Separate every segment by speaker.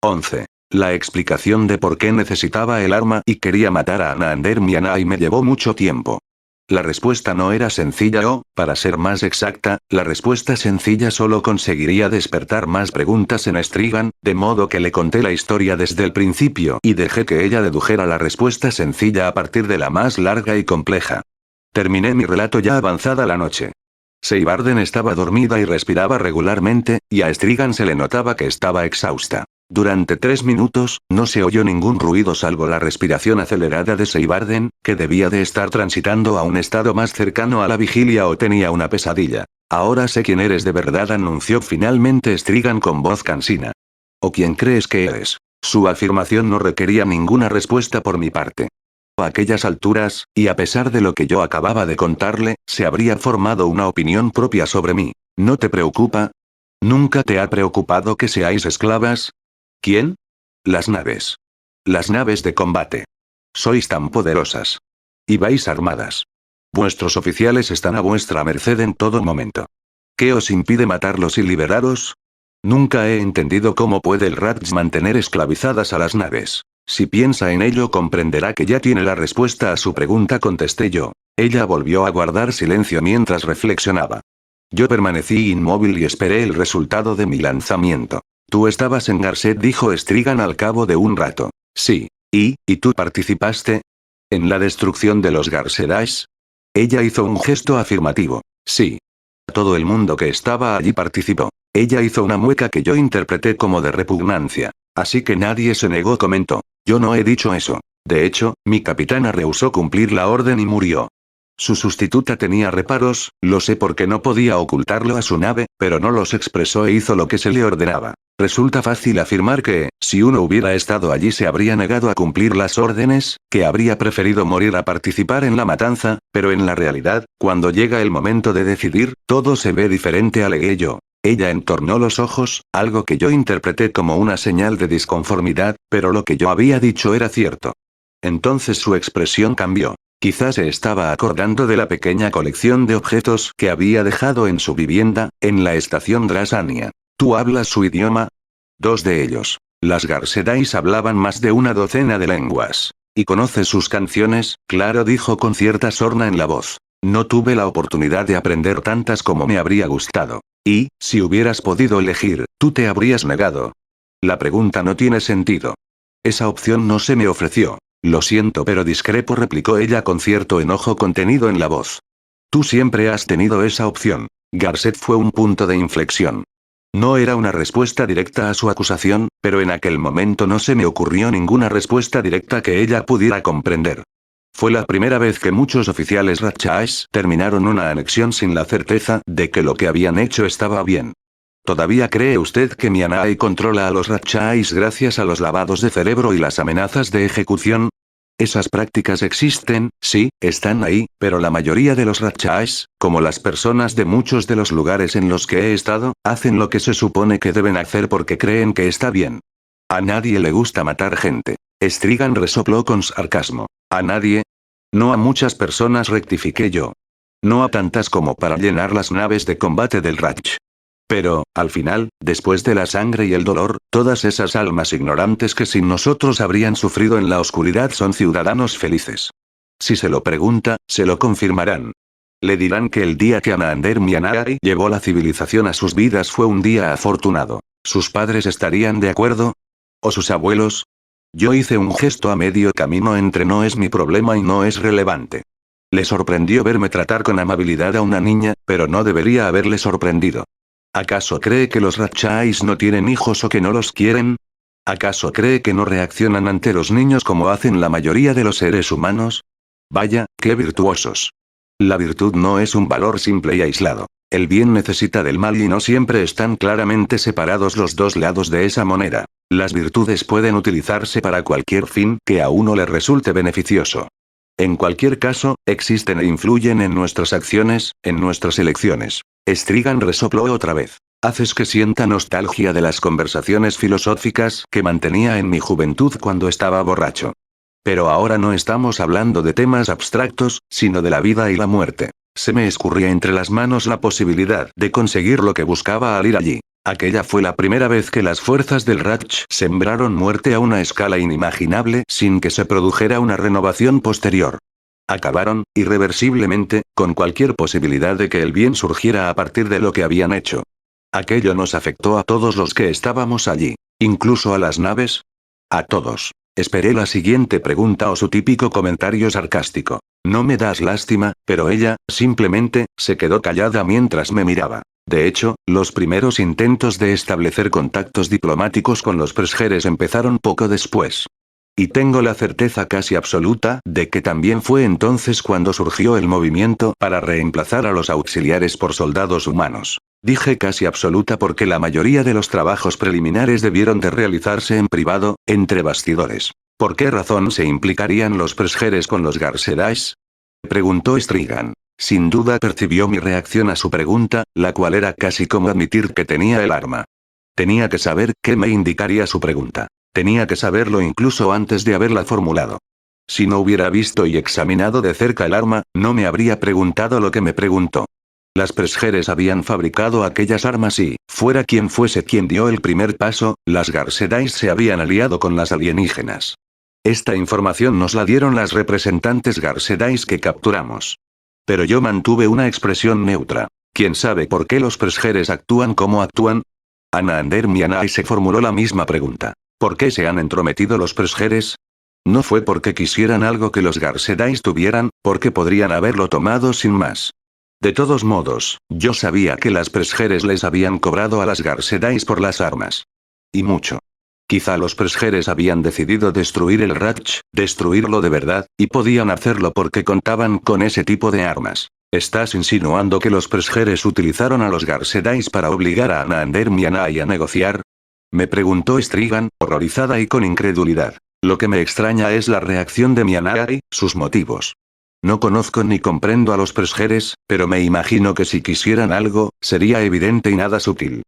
Speaker 1: 11. La explicación de por qué necesitaba el arma y quería matar a Anander Mianai me llevó mucho tiempo. La respuesta no era sencilla o, para ser más exacta, la respuesta sencilla solo conseguiría despertar más preguntas en Strigan, de modo que le conté la historia desde el principio y dejé que ella dedujera la respuesta sencilla a partir de la más larga y compleja. Terminé mi relato ya avanzada la noche. Seibarden estaba dormida y respiraba regularmente, y a Strigan se le notaba que estaba exhausta. Durante 3 minutos, no se oyó ningún ruido salvo la respiración acelerada de Seibarden, que debía de estar transitando a un estado más cercano a la vigilia o tenía una pesadilla. Ahora sé quién eres de verdad, anunció finalmente Strigan con voz cansina. ¿O quién crees que eres? Su afirmación no requería ninguna respuesta por mi parte. A aquellas alturas, y a pesar de lo que yo acababa de contarle, se habría formado una opinión propia sobre mí. ¿No te preocupa? ¿Nunca te ha preocupado que seáis esclavas? ¿Quién? Las naves. Las naves de combate. Sois tan poderosas. Y vais armadas. Vuestros oficiales están a vuestra merced en todo momento. ¿Qué os impide matarlos y liberaros? Nunca he entendido cómo puede el Radch mantener esclavizadas a las naves. Si piensa en ello comprenderá que ya tiene la respuesta a su pregunta, contesté yo. Ella volvió a guardar silencio mientras reflexionaba. Yo permanecí inmóvil y esperé el resultado de mi lanzamiento. Tú estabas en Garset, dijo Strigan al cabo de un rato. Sí. ¿Y tú participaste? ¿En la destrucción de los Garsedais? Ella hizo un gesto afirmativo. Sí. Todo el mundo que estaba allí participó. Ella hizo una mueca que yo interpreté como de repugnancia. Así que nadie se negó, comentó. Yo no he dicho eso. De hecho, mi capitana rehusó cumplir la orden y murió. Su sustituta tenía reparos, lo sé porque no podía ocultarlo a su nave, pero no los expresó e hizo lo que se le ordenaba. Resulta fácil afirmar que, si uno hubiera estado allí, se habría negado a cumplir las órdenes, que habría preferido morir a participar en la matanza, pero en la realidad, cuando llega el momento de decidir, todo se ve diferente, alegué yo. Ella entornó los ojos, algo que yo interpreté como una señal de disconformidad, pero lo que yo había dicho era cierto. Entonces su expresión cambió. Quizás se estaba acordando de la pequeña colección de objetos que había dejado en su vivienda, en la estación Drasania. ¿Tú hablas su idioma? 2 de ellos. Las Garsedais hablaban más de una docena de lenguas. ¿Y conoces sus canciones? Claro, dijo con cierta sorna en la voz. No tuve la oportunidad de aprender tantas como me habría gustado. Y, si hubieras podido elegir, ¿tú te habrías negado? La pregunta no tiene sentido. Esa opción no se me ofreció. Lo siento, pero discrepo, replicó ella con cierto enojo contenido en la voz. Tú siempre has tenido esa opción. Garset fue un punto de inflexión. No era una respuesta directa a su acusación, pero en aquel momento no se me ocurrió ninguna respuesta directa que ella pudiera comprender. Fue la primera vez que muchos oficiales Ratchais terminaron una anexión sin la certeza de que lo que habían hecho estaba bien. ¿Todavía cree usted que Mianai controla a los Ratchais gracias a los lavados de cerebro y las amenazas de ejecución? Esas prácticas existen, sí, están ahí, pero la mayoría de los Ratchais, como las personas de muchos de los lugares en los que he estado, hacen lo que se supone que deben hacer porque creen que está bien. A nadie le gusta matar gente. Strigan resopló con sarcasmo. ¿A nadie? No a muchas personas, rectifiqué yo. No a tantas como para llenar las naves de combate del Ratch. Pero, al final, después de la sangre y el dolor, todas esas almas ignorantes que sin nosotros habrían sufrido en la oscuridad son ciudadanos felices. Si se lo pregunta, se lo confirmarán. Le dirán que el día que Anander Mianai llevó la civilización a sus vidas fue un día afortunado. ¿Sus padres estarían de acuerdo? ¿O sus abuelos? Yo hice un gesto a medio camino entre no es mi problema y no es relevante. Le sorprendió verme tratar con amabilidad a una niña, pero no debería haberle sorprendido. ¿Acaso cree que los Ratchais no tienen hijos o que no los quieren? ¿Acaso cree que no reaccionan ante los niños como hacen la mayoría de los seres humanos? Vaya, qué virtuosos. La virtud no es un valor simple y aislado. El bien necesita del mal y no siempre están claramente separados los dos lados de esa moneda. Las virtudes pueden utilizarse para cualquier fin que a uno le resulte beneficioso. En cualquier caso, existen e influyen en nuestras acciones, en nuestras elecciones. Strigan resopló otra vez. Haces que sienta nostalgia de las conversaciones filosóficas que mantenía en mi juventud cuando estaba borracho. Pero ahora no estamos hablando de temas abstractos, sino de la vida y la muerte. Se me escurría entre las manos la posibilidad de conseguir lo que buscaba al ir allí. Aquella fue la primera vez que las fuerzas del Ratch sembraron muerte a una escala inimaginable sin que se produjera una renovación posterior. Acabaron, irreversiblemente, con cualquier posibilidad de que el bien surgiera a partir de lo que habían hecho. Aquello nos afectó a todos los que estábamos allí. ¿Incluso a las naves? A todos. Esperé la siguiente pregunta o su típico comentario sarcástico. No me das lástima, pero ella, simplemente, se quedó callada mientras me miraba. De hecho, los primeros intentos de establecer contactos diplomáticos con los presjeres empezaron poco después. Y tengo la certeza casi absoluta de que también fue entonces cuando surgió el movimiento para reemplazar a los auxiliares por soldados humanos. Dije casi absoluta porque la mayoría de los trabajos preliminares debieron de realizarse en privado, entre bastidores. ¿Por qué razón se implicarían los presjeres con los Garsedais? Preguntó Strigan. Sin duda percibió mi reacción a su pregunta, la cual era casi como admitir que tenía el arma. Tenía que saber qué me indicaría su pregunta. Tenía que saberlo incluso antes de haberla formulado. Si no hubiera visto y examinado de cerca el arma, no me habría preguntado lo que me preguntó. Las presjeres habían fabricado aquellas armas y, fuera quien fuese quien dio el primer paso, las Garsedais se habían aliado con las alienígenas. Esta información nos la dieron las representantes Garsedais que capturamos. Pero yo mantuve una expresión neutra. ¿Quién sabe por qué los presjeres actúan como actúan? Anander Mianai se formuló la misma pregunta. ¿Por qué se han entrometido los presjeres? No fue porque quisieran algo que los Garsedais tuvieran, porque podrían haberlo tomado sin más. De todos modos, yo sabía que las presjeres les habían cobrado a las Garsedais por las armas. Y mucho. Quizá los presjeres habían decidido destruir el Ratch, destruirlo de verdad, y podían hacerlo porque contaban con ese tipo de armas. ¿Estás insinuando que los presjeres utilizaron a los Garsedais para obligar a Anander Mianai a negociar? Me preguntó Strigan, horrorizada y con incredulidad. Lo que me extraña es la reacción de Mianai, sus motivos. No conozco ni comprendo a los presjeres, pero me imagino que si quisieran algo, sería evidente y nada sutil.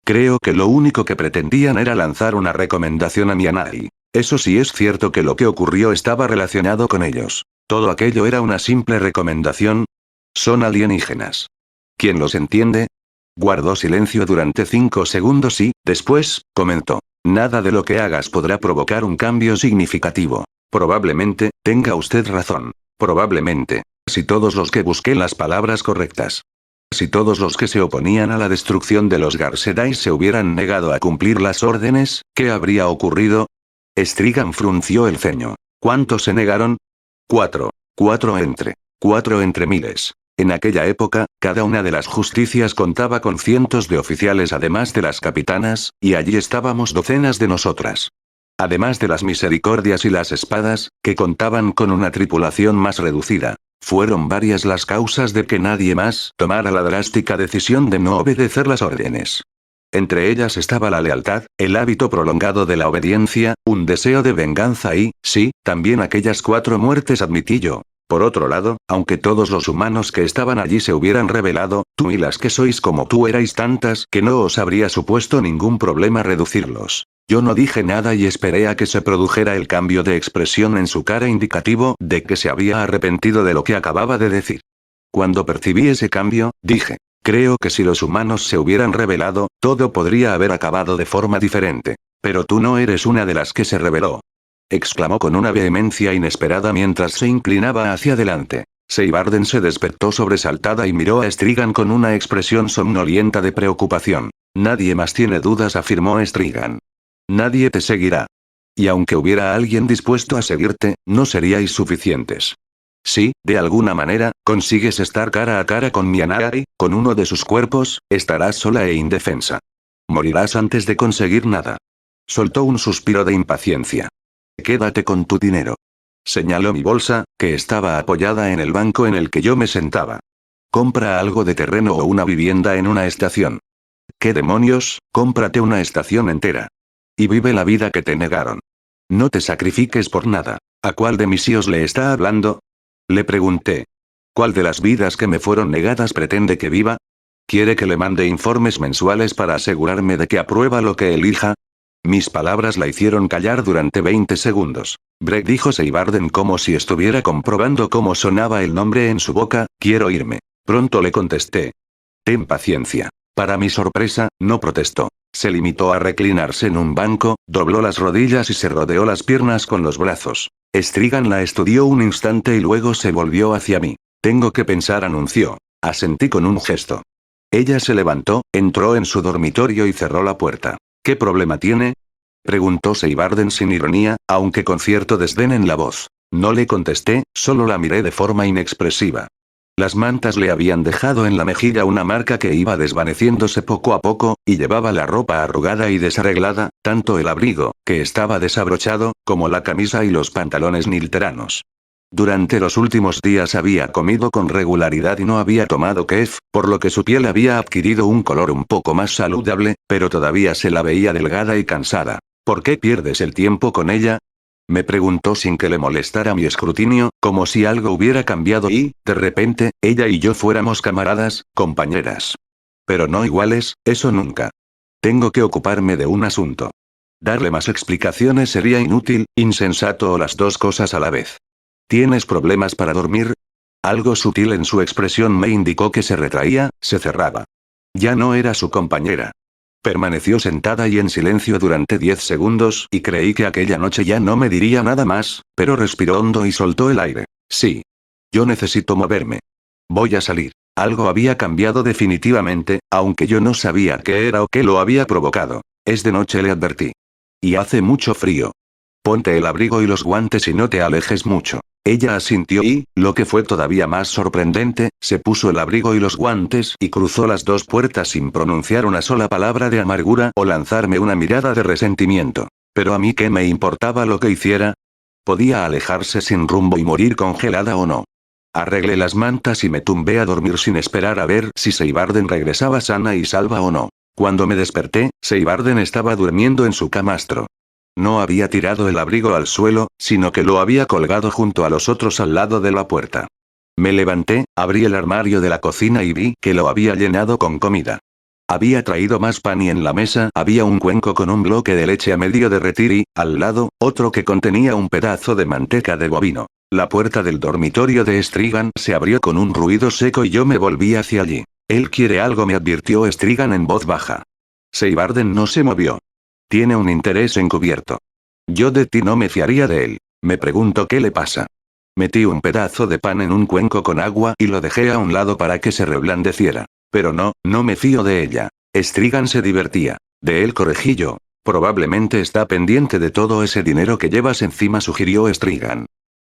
Speaker 1: Creo que lo único que pretendían era lanzar una recomendación a Mianai. Eso sí es cierto que lo que ocurrió estaba relacionado con ellos. Todo aquello era una simple recomendación. Son alienígenas. ¿Quién los entiende? Guardó silencio durante 5 segundos y, después, comentó. Nada de lo que hagas podrá provocar un cambio significativo. Probablemente, tenga usted razón. Probablemente. Si todos los que busqué las palabras correctas. Si todos los que se oponían a la destrucción de los Garsedais se hubieran negado a cumplir las órdenes, ¿qué habría ocurrido? Strigan frunció el ceño. ¿Cuántos se negaron? 4. 4 entre miles. En aquella época, cada una de las justicias contaba con cientos de oficiales además de las capitanas, y allí estábamos docenas de nosotras. Además de las misericordias y las espadas, que contaban con una tripulación más reducida. Fueron varias las causas de que nadie más tomara la drástica decisión de no obedecer las órdenes. Entre ellas estaba la lealtad, el hábito prolongado de la obediencia, un deseo de venganza y, sí, también aquellas 4 muertes admití yo. Por otro lado, aunque todos los humanos que estaban allí se hubieran rebelado, tú y las que sois como tú erais tantas que no os habría supuesto ningún problema reducirlos. Yo no dije nada y esperé a que se produjera el cambio de expresión en su cara indicativo de que se había arrepentido de lo que acababa de decir. Cuando percibí ese cambio, dije, creo que si los humanos se hubieran rebelado, todo podría haber acabado de forma diferente. Pero tú no eres una de las que se rebeló. Exclamó con una vehemencia inesperada mientras se inclinaba hacia adelante. Seibarden se despertó sobresaltada y miró a Strigan con una expresión somnolienta de preocupación. Nadie más tiene dudas, afirmó Strigan. Nadie te seguirá. Y aunque hubiera alguien dispuesto a seguirte, no seríais suficientes. Si, de alguna manera, consigues estar cara a cara con Mianai, con uno de sus cuerpos, estarás sola e indefensa. Morirás antes de conseguir nada. Soltó un suspiro de impaciencia. Quédate con tu dinero. Señaló mi bolsa, que estaba apoyada en el banco en el que yo me sentaba. Compra algo de terreno o una vivienda en una estación. ¿Qué demonios? Cómprate una estación entera. Y vive la vida que te negaron. No te sacrifiques por nada. ¿A cuál de mis hijos le está hablando? Le pregunté. ¿Cuál de las vidas que me fueron negadas pretende que viva? ¿Quiere que le mande informes mensuales para asegurarme de que aprueba lo que elija? Mis palabras la hicieron callar durante 20 segundos. Breck, dijo Seibarden como si estuviera comprobando cómo sonaba el nombre en su boca, quiero irme. Pronto le contesté. Ten paciencia. Para mi sorpresa, no protestó. Se limitó a reclinarse en un banco, dobló las rodillas y se rodeó las piernas con los brazos. Strigan la estudió un instante y luego se volvió hacia mí. Tengo que pensar, anunció. Asentí con un gesto. Ella se levantó, entró en su dormitorio y cerró la puerta. ¿Qué problema tiene?, preguntó Seibarden sin ironía, aunque con cierto desdén en la voz. No le contesté, solo la miré de forma inexpresiva. Las mantas le habían dejado en la mejilla una marca que iba desvaneciéndose poco a poco, y llevaba la ropa arrugada y desarreglada, tanto el abrigo, que estaba desabrochado, como la camisa y los pantalones nilteranos. Durante los últimos días había comido con regularidad y no había tomado kef, por lo que su piel había adquirido un color un poco más saludable, pero todavía se la veía delgada y cansada. ¿Por qué pierdes el tiempo con ella?, me preguntó sin que le molestara mi escrutinio, como si algo hubiera cambiado y, de repente, ella y yo fuéramos camaradas, compañeras. Pero no iguales, eso nunca. Tengo que ocuparme de un asunto. Darle más explicaciones sería inútil, insensato o las dos cosas a la vez. ¿Tienes problemas para dormir? Algo sutil en su expresión me indicó que se retraía, se cerraba. Ya no era su compañera. Permaneció sentada y en silencio durante 10 segundos y creí que aquella noche ya no me diría nada más, pero respiró hondo y soltó el aire. Sí. Yo necesito moverme. Voy a salir. Algo había cambiado definitivamente, aunque yo no sabía qué era o qué lo había provocado. Es de noche, le advertí. Y hace mucho frío. Ponte el abrigo y los guantes y no te alejes mucho. Ella asintió y, lo que fue todavía más sorprendente, se puso el abrigo y los guantes y cruzó las dos puertas sin pronunciar una sola palabra de amargura o lanzarme una mirada de resentimiento. Pero a mí qué me importaba lo que hiciera. Podía alejarse sin rumbo y morir congelada o no. Arreglé las mantas y me tumbé a dormir sin esperar a ver si Seibarden regresaba sana y salva o no. Cuando me desperté, Seibarden estaba durmiendo en su camastro. No había tirado el abrigo al suelo, sino que lo había colgado junto a los otros al lado de la puerta. Me levanté, abrí el armario de la cocina y vi que lo había llenado con comida. Había traído más pan y en la mesa había un cuenco con un bloque de leche a medio derretir y, al lado, otro que contenía un pedazo de manteca de bovino. La puerta del dormitorio de Strigan se abrió con un ruido seco y yo me volví hacia allí. Él quiere algo, me advirtió Strigan en voz baja. Seibarden no se movió. Tiene un interés encubierto. Yo de ti no me fiaría de él. Me pregunto qué le pasa. Metí un pedazo de pan en un cuenco con agua y lo dejé a un lado para que se reblandeciera. Pero no me fío de ella. Strigan se divertía. De él, corregí yo. Probablemente está pendiente de todo ese dinero que llevas encima, sugirió Strigan.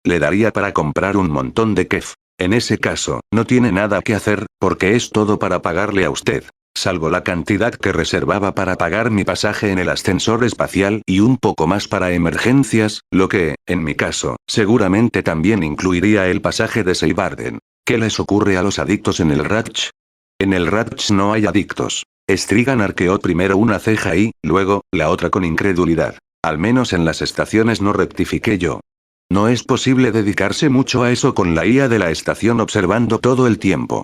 Speaker 1: Le daría para comprar un montón de kef. En ese caso, no tiene nada que hacer, porque es todo para pagarle a usted. Salvo la cantidad que reservaba para pagar mi pasaje en el ascensor espacial y un poco más para emergencias, lo que, en mi caso, seguramente también incluiría el pasaje de Seibarden. ¿Qué les ocurre a los adictos en el Ratch? En el Ratch no hay adictos. Strigan arqueó primero una ceja y, luego, la otra con incredulidad. Al menos en las estaciones, no, rectifiqué yo. No es posible dedicarse mucho a eso con la IA de la estación observando todo el tiempo.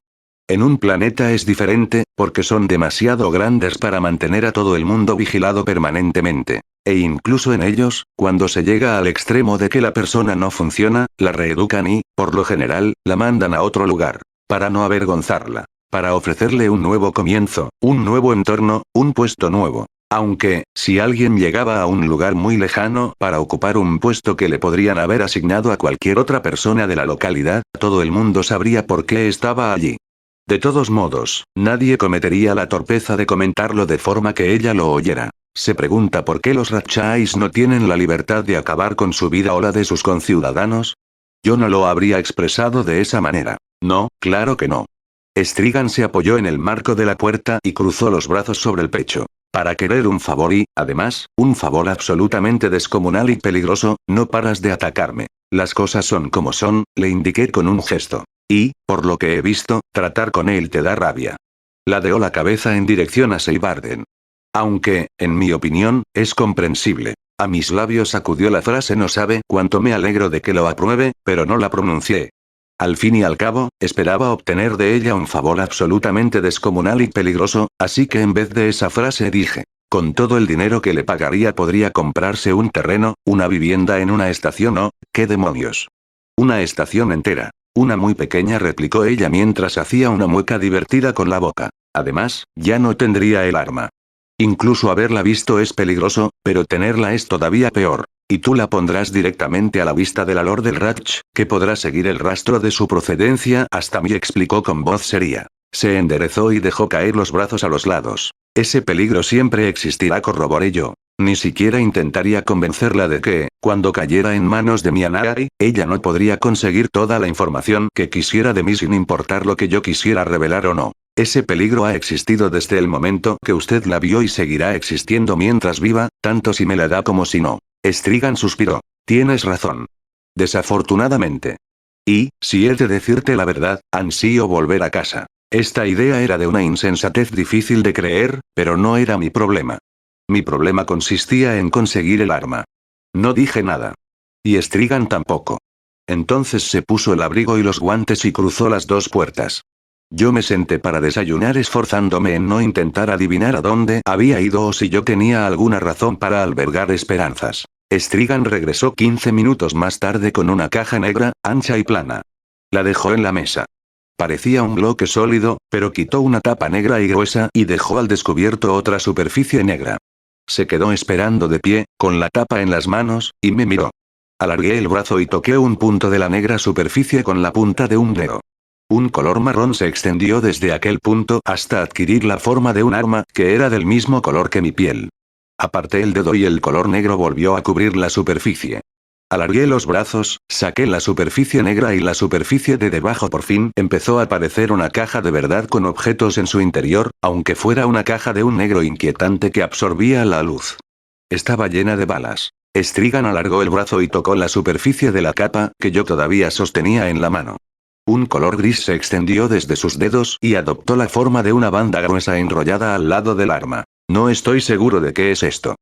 Speaker 1: En un planeta es diferente, porque son demasiado grandes para mantener a todo el mundo vigilado permanentemente. E incluso en ellos, cuando se llega al extremo de que la persona no funciona, la reeducan y, por lo general, la mandan a otro lugar. Para no avergonzarla. Para ofrecerle un nuevo comienzo, un nuevo entorno, un puesto nuevo. Aunque, si alguien llegaba a un lugar muy lejano para ocupar un puesto que le podrían haber asignado a cualquier otra persona de la localidad, todo el mundo sabría por qué estaba allí. De todos modos, nadie cometería la torpeza de comentarlo de forma que ella lo oyera. Se pregunta por qué los Ratchais no tienen la libertad de acabar con su vida o la de sus conciudadanos. Yo no lo habría expresado de esa manera. No, claro que no. Strigan se apoyó en el marco de la puerta y cruzó los brazos sobre el pecho. Para querer un favor y, además, un favor absolutamente descomunal y peligroso, no paras de atacarme. Las cosas son como son, le indiqué con un gesto. Y, por lo que he visto, tratar con él te da rabia. Ladeó la cabeza en dirección a Seibarden. Aunque, en mi opinión, es comprensible. A mis labios acudió la frase no sabe cuánto me alegro de que lo apruebe, pero no la pronuncié. Al fin y al cabo, esperaba obtener de ella un favor absolutamente descomunal y peligroso, así que en vez de esa frase dije. Con todo el dinero que le pagaría podría comprarse un terreno, una vivienda en una estación o, ¿qué demonios? Una estación entera. Una muy pequeña, replicó ella mientras hacía una mueca divertida con la boca. Además, ya no tendría el arma. Incluso haberla visto es peligroso, pero tenerla es todavía peor. Y tú la pondrás directamente a la vista de la Lord del Ratch, que podrá seguir el rastro de su procedencia hasta mí, explicó con voz seria. Se enderezó y dejó caer los brazos a los lados. Ese peligro siempre existirá, corroboré yo. Ni siquiera intentaría convencerla de que, cuando cayera en manos de Mianai, ella no podría conseguir toda la información que quisiera de mí sin importar lo que yo quisiera revelar o no. Ese peligro ha existido desde el momento que usted la vio y seguirá existiendo mientras viva, tanto si me la da como si no. Strigan suspiró. Tienes razón. Desafortunadamente. Y, si he de decirte la verdad, ansío volver a casa. Esta idea era de una insensatez difícil de creer, pero no era mi problema. Mi problema consistía en conseguir el arma. No dije nada. Y Strigan tampoco. Entonces se puso el abrigo y los guantes y cruzó las dos puertas. Yo me senté para desayunar, esforzándome en no intentar adivinar a dónde había ido o si yo tenía alguna razón para albergar esperanzas. Strigan regresó 15 minutos más tarde con una caja negra, ancha y plana. La dejó en la mesa. Parecía un bloque sólido, pero quitó una tapa negra y gruesa y dejó al descubierto otra superficie negra. Se quedó esperando de pie, con la tapa en las manos, y me miró. Alargué el brazo y toqué un punto de la negra superficie con la punta de un dedo. Un color marrón se extendió desde aquel punto hasta adquirir la forma de un arma que era del mismo color que mi piel. Aparté el dedo y el color negro volvió a cubrir la superficie. Alargué los brazos, saqué la superficie negra y la superficie de debajo por fin empezó a aparecer una caja de verdad con objetos en su interior, aunque fuera una caja de un negro inquietante que absorbía la luz. Estaba llena de balas. Strigan alargó el brazo y tocó la superficie de la capa que yo todavía sostenía en la mano. Un color gris se extendió desde sus dedos y adoptó la forma de una banda gruesa enrollada al lado del arma. No estoy seguro de qué es esto.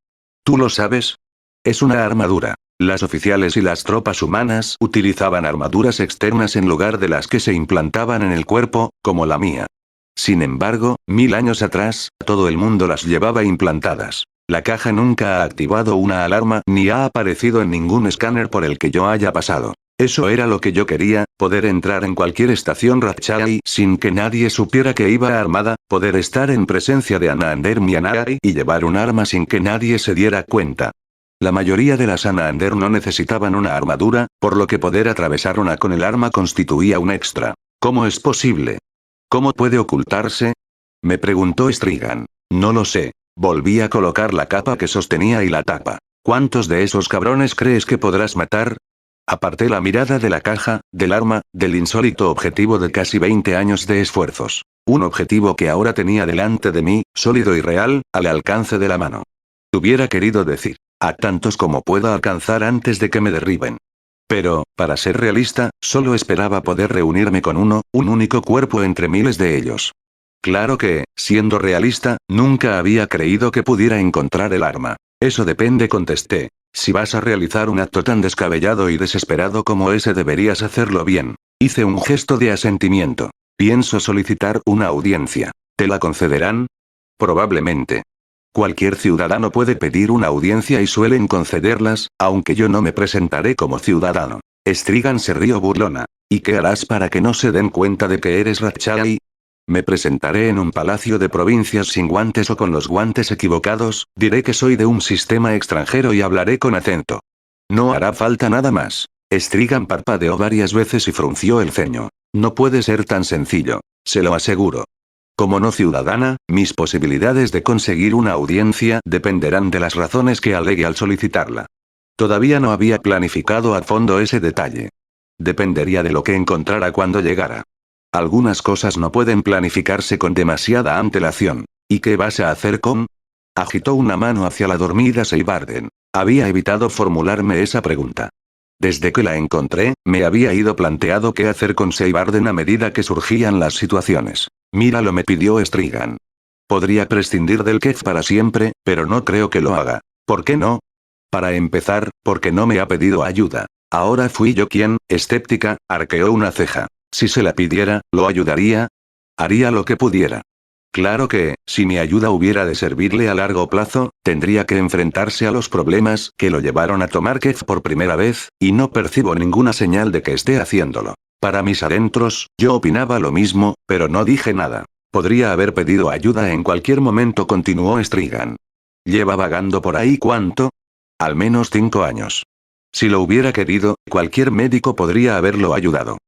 Speaker 1: ¿Tú lo sabes? Es una armadura. Las oficiales y las tropas humanas utilizaban armaduras externas en lugar de las que se implantaban en el cuerpo, como la mía. Sin embargo, 1000 años atrás, todo el mundo las llevaba implantadas. La caja nunca ha activado una alarma ni ha aparecido en ningún escáner por el que yo haya pasado. Eso era lo que yo quería, poder entrar en cualquier estación Ratchai sin que nadie supiera que iba armada, poder estar en presencia de Anander Mianai y llevar un arma sin que nadie se diera cuenta. La mayoría de las Anander no necesitaban una armadura, por lo que poder atravesar una con el arma constituía un extra. ¿Cómo es posible? ¿Cómo puede ocultarse? Me preguntó Strigan. No lo sé. Volví a colocar la capa que sostenía y la tapa. ¿Cuántos de esos cabrones crees que podrás matar? Aparté la mirada de la caja, del arma, del insólito objetivo de casi 20 años de esfuerzos. Un objetivo que ahora tenía delante de mí, sólido y real, al alcance de la mano. Hubiera querido decir, a tantos como pueda alcanzar antes de que me derriben. Pero, para ser realista, solo esperaba poder reunirme con un único cuerpo entre miles de ellos. Claro que, siendo realista, nunca había creído que pudiera encontrar el arma. Eso depende, contesté. Si vas a realizar un acto tan descabellado y desesperado como ese, deberías hacerlo bien. Hice un gesto de asentimiento. Pienso solicitar una audiencia. ¿Te la concederán? Probablemente. Cualquier ciudadano puede pedir una audiencia y suelen concederlas, aunque yo no me presentaré como ciudadano. Strigan se rió burlona. ¿Y qué harás para que no se den cuenta de que eres Ratchai? Me presentaré en un palacio de provincias sin guantes o con los guantes equivocados, diré que soy de un sistema extranjero y hablaré con acento. No hará falta nada más. Strigan parpadeó varias veces y frunció el ceño. No puede ser tan sencillo. Se lo aseguro. Como no ciudadana, mis posibilidades de conseguir una audiencia dependerán de las razones que alegue al solicitarla. Todavía no había planificado a fondo ese detalle. Dependería de lo que encontrara cuando llegara. Algunas cosas no pueden planificarse con demasiada antelación. ¿Y qué vas a hacer con? Agitó una mano hacia la dormida Seibarden. Había evitado formularme esa pregunta. Desde que la encontré, me había ido planteado qué hacer con Seibarden a medida que surgían las situaciones. Míralo, me pidió Strigan. Podría prescindir del Kef para siempre, pero no creo que lo haga. ¿Por qué no? Para empezar, porque no me ha pedido ayuda. Ahora fui yo quien, escéptica, arqueó una ceja. Si se la pidiera, ¿lo ayudaría? Haría lo que pudiera. Claro que, si mi ayuda hubiera de servirle a largo plazo, tendría que enfrentarse a los problemas que lo llevaron a tomar Kef por primera vez, y no percibo ninguna señal de que esté haciéndolo. Para mis adentros, yo opinaba lo mismo, pero no dije nada. Podría haber pedido ayuda en cualquier momento, continuó Strigan. Lleva vagando por ahí ¿cuánto? Al menos 5 años. Si lo hubiera querido, cualquier médico podría haberlo ayudado.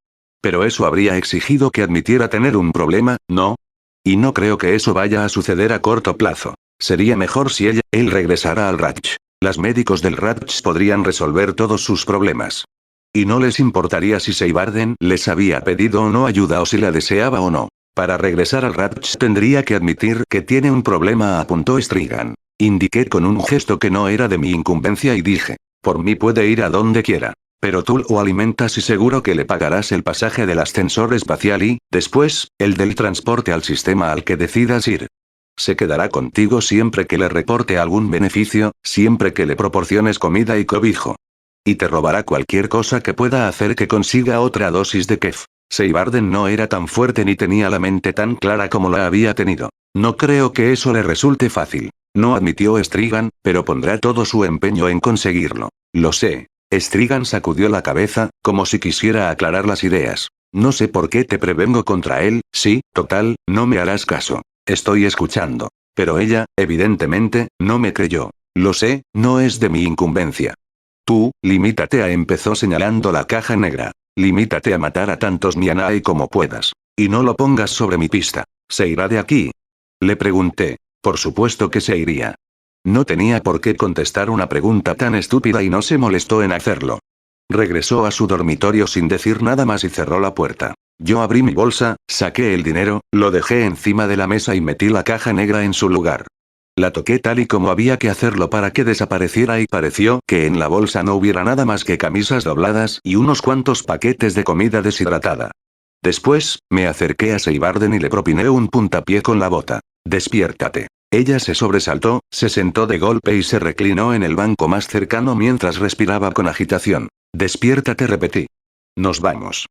Speaker 1: Pero eso habría exigido que admitiera tener un problema, ¿no? Y no creo que eso vaya a suceder a corto plazo. Sería mejor si él regresara al Ratch. Los médicos del Ratch podrían resolver todos sus problemas. Y no les importaría si Seibarden les había pedido o no ayuda o si la deseaba o no. Para regresar al Ratch tendría que admitir que tiene un problema, apuntó Strigan. Indiqué con un gesto que no era de mi incumbencia y dije, por mí puede ir a donde quiera. Pero tú lo alimentas y seguro que le pagarás el pasaje del ascensor espacial y, después, el del transporte al sistema al que decidas ir. Se quedará contigo siempre que le reporte algún beneficio, siempre que le proporciones comida y cobijo. Y te robará cualquier cosa que pueda hacer que consiga otra dosis de kef. Seibarden no era tan fuerte ni tenía la mente tan clara como la había tenido. No creo que eso le resulte fácil. No admitió Strigan, pero pondrá todo su empeño en conseguirlo. Lo sé. Strigan sacudió la cabeza, como si quisiera aclarar las ideas. No sé por qué te prevengo contra él, sí, total, no me harás caso. Estoy escuchando. Pero ella, evidentemente, no me creyó. Lo sé, no es de mi incumbencia. Tú, limítate a empezó señalando la caja negra. Limítate a matar a tantos Mianai como puedas. Y no lo pongas sobre mi pista. ¿Se irá de aquí? Le pregunté. Por supuesto que se iría. No tenía por qué contestar una pregunta tan estúpida y no se molestó en hacerlo. Regresó a su dormitorio sin decir nada más y cerró la puerta. Yo abrí mi bolsa, saqué el dinero, lo dejé encima de la mesa y metí la caja negra en su lugar. La toqué tal y como había que hacerlo para que desapareciera y pareció que en la bolsa no hubiera nada más que camisas dobladas y unos cuantos paquetes de comida deshidratada. Después, me acerqué a Seibarden y le propiné un puntapié con la bota. Despiértate. Ella se sobresaltó, se sentó de golpe y se reclinó en el banco más cercano mientras respiraba con agitación. Despiértate, repetí. Nos vamos.